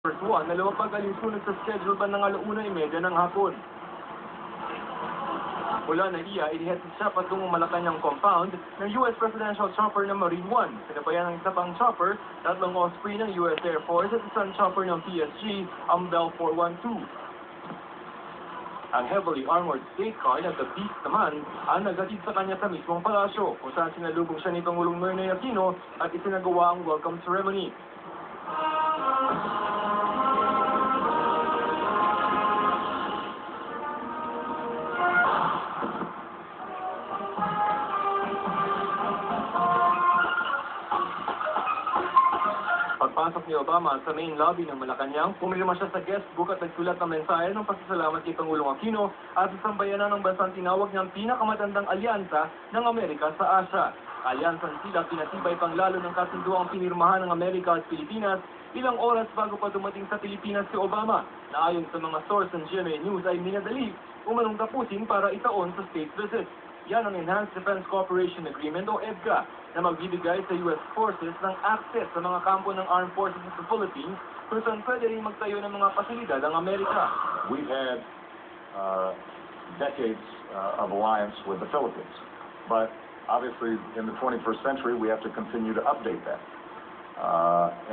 First one na lumapag alinsunod sa schedule ba ng 1:30 ng hapon. Mula na iya, inihatid siya patungong Malacanang compound ng US Presidential Chopper na Marine One. Sinabayan ng isa pang chopper, tatlong Osprey ng US Air Force at isang chopper ng PSG, ang Bell 412. Ang heavily armored state car na The Beast naman ang naghatid sa kanya sa mismong palasyo, kung saan sinalubong siya ni Pangulong Noynoy Aquino at isinagawa ang welcome ceremony. Pagpasok ni Obama sa main lobby ng Malacanang, pumirma siya sa guest book at nagsulat ng mensahe ng pasasalamat kay Pangulong Aquino at sa sambayanan ng bansang tinawag niyang pinakamatandang alyansa ng Amerika sa Asia. Alyansang sila pinatibay pang lalo ng kasunduang pinirmahan ng Amerika at Pilipinas ilang oras bago pa dumating sa Pilipinas si Obama, na ayon sa mga source ng GMA News ay minadali umanong tapusin para itaon sa state visit. Yan ang Enhanced Defense Cooperation Agreement o EDCA na magbibigay sa US forces ng access sa mga kampo ng Armed Forces of the Philippines kung saan pwede rin magtayo ng mga pasilidad ang Amerika. We've had decades of alliance with the Philippines, but obviously in the 21st century we have to continue to update that.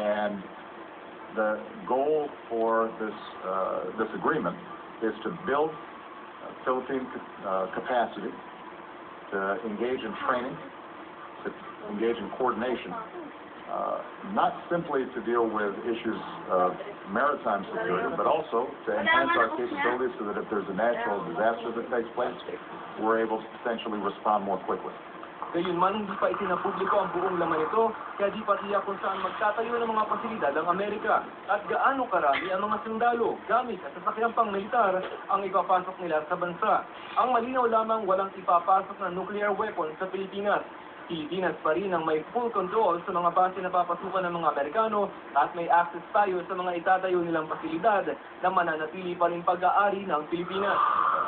And the goal for this agreement is to build Philippine capacity, to engage in training, to engage in coordination, not simply to deal with issues of maritime security, but also to enhance our capabilities so that if there's a natural disaster that takes place, we're able to potentially respond more quickly. Gayunman, hindi pa itinapubliko ang buong laman nito, kaya di pa tiyak kung saan magtatayo ng mga pasilidad ang Amerika at gaano karami ang mga sundalo, gamit at sasakyang pang militar ang ipapasok nila sa bansa. Ang malinaw lamang walang ipapasok na nuclear weapons sa Pilipinas. Pilipinas pa rin ang may full control sa mga base na papasukan ng mga Amerikano at may access tayo sa mga itatayo nilang pasilidad na mananatili pa rin pag-aari ng Pilipinas.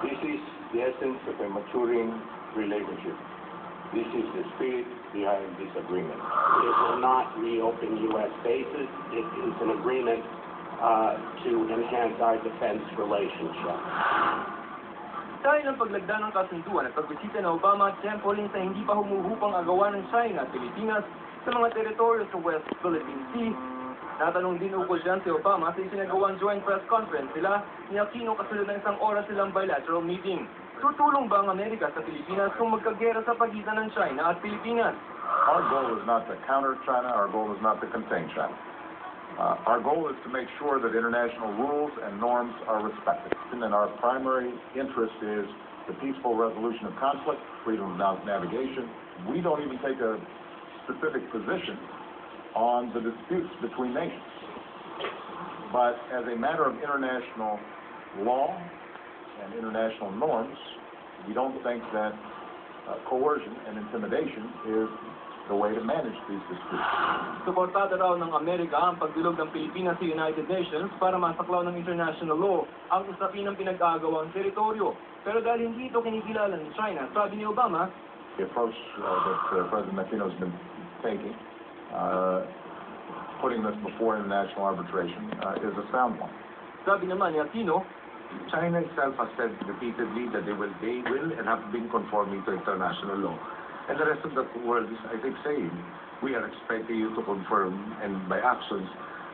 This is the essence of a maturing relationship. This is the spirit behind this agreement. It will not reopen U.S. bases. It is an agreement to enhance our defense relationship. Dahil ang paglagda ng kasunduan at pagbisita ng Obama, tempo rin sa hindi pa humuhupang agawan ng China at Pilipinas sa mga teritoryo sa West Philippine Sea. Natanong din ukol dyan si Obama sa isinagawang joint press conference sila ni Aquino kasunod ng isang oras silang bilateral meeting. Tutulong ba ang Amerika sa Pilipinas kung magkagera sa pagitan ng China at Pilipinas? Our goal is not to counter China. Our goal is not to contain China. Our goal is to make sure that international rules and norms are respected. And our primary interest is the peaceful resolution of conflict, freedom of navigation. We don't even take a specific position on the disputes between nations. But as a matter of international law and international norms, we don't think that coercion and intimidation is the way to manage these disputes. Suportada raw ng Amerika ang pagdulog ng Pilipinas sa United Nations para masaklaw ng international law ang usapin ng pinag-aagawang teritoryo. Pero dahil hindi ito kinikilala ng China, sabi ni Obama, the approach that President Aquino has been taking, putting this before international arbitration, is a sound one. Sabi naman ni Aquino, China itself has said repeatedly that they will and have been conforming to international law. And the rest of the world is, I think, saying, we are expecting you to confirm and by actions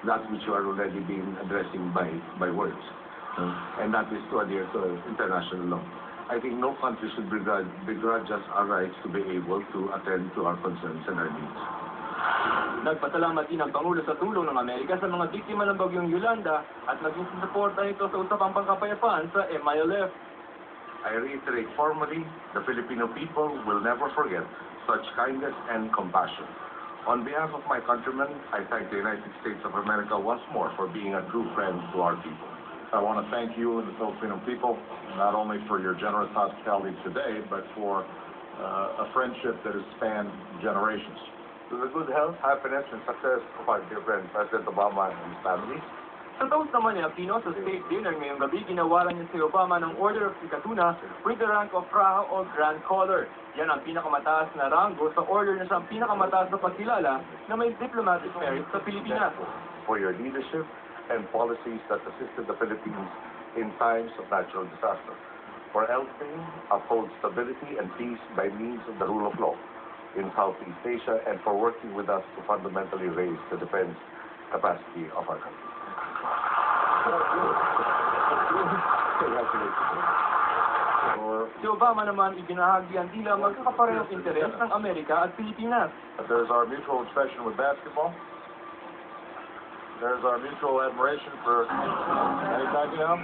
that which you are already being addressing by words. And that is to adhere to international law. I think no country should begrudge us our rights to be able to attend to our concerns and our needs. Nagpasalamat din ang Pangulo sa tulong ng Amerika sa mga biktima ng bagyong Yolanda at naging susuporta nito sa usapang pangkapayapaan sa MILF. I reiterate formally, the Filipino people will never forget such kindness and compassion. On behalf of my countrymen, I thank the United States of America once more for being a true friend to our people. I want to thank you and the Filipino people, not only for your generous hospitality today, but for a friendship that has spanned generations. To the good health, happiness, and success of our dear friend, President Obama and his family. Sa toast naman ni Aquino sa state dinner ngayong gabi, ginawaran niya si Obama ng Order of Sikatuna with the rank of Praha o Grand Collar. Yan ang pinakamataas na ranggo sa order na siyang pinakamataas na pagkilala na may diplomatic merit sa Pilipinas. For your leadership and policies that assisted the Philippines in times of natural disaster. For helping uphold stability and peace by means of the rule of law in Southeast Asia, and for working with us to fundamentally raise the defense capacity of our country. Si Obama naman ibinahagi ang tila magkakaparehong interes ng Amerika at Pilipinas. There's our mutual obsession with basketball. There's our mutual admiration for Manny Pacquiao.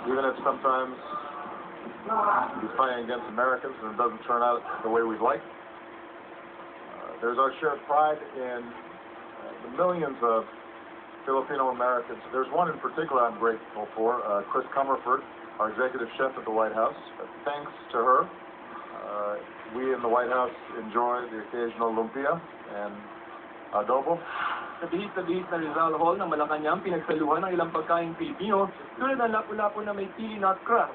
Even if sometimes he's fighting against Americans and it doesn't turn out the way we'd like. There's our shared pride in the millions of Filipino Americans. There's one in particular I'm grateful for, Chris Comerford, our executive chef at the White House. Thanks to her, we in the White House enjoy the occasional lumpia and adobo. Sa bihis na Rizal Hall ng Malacanang, pinagsaluhan ng ilang pagkaing Pilipino tulad ng lapu-lapu na may pili nut crust,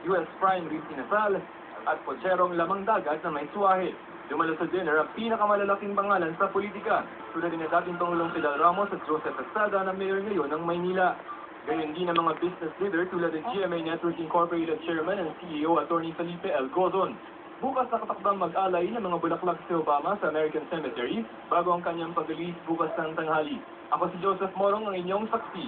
US prime rib inasal, at potserong lamang dagat na may suwahe. Dumalo sa dinner ang pinakamalalaking bangalan sa politika, tulad din ng dating Pangulong Fidel Ramos at Joseph Estrada na mayor ngayon ng Maynila. Gayon din ang mga business leader tulad ng GMA Network Incorporated Chairman and CEO Attorney Felipe L. Gozon. Bukas nakatakdang mag-alay ng mga bulaklak si Obama sa American Cemetery bago ang kanyang pag-release bukas ng tanghali. Ako si Joseph Morong, ang inyong saksi.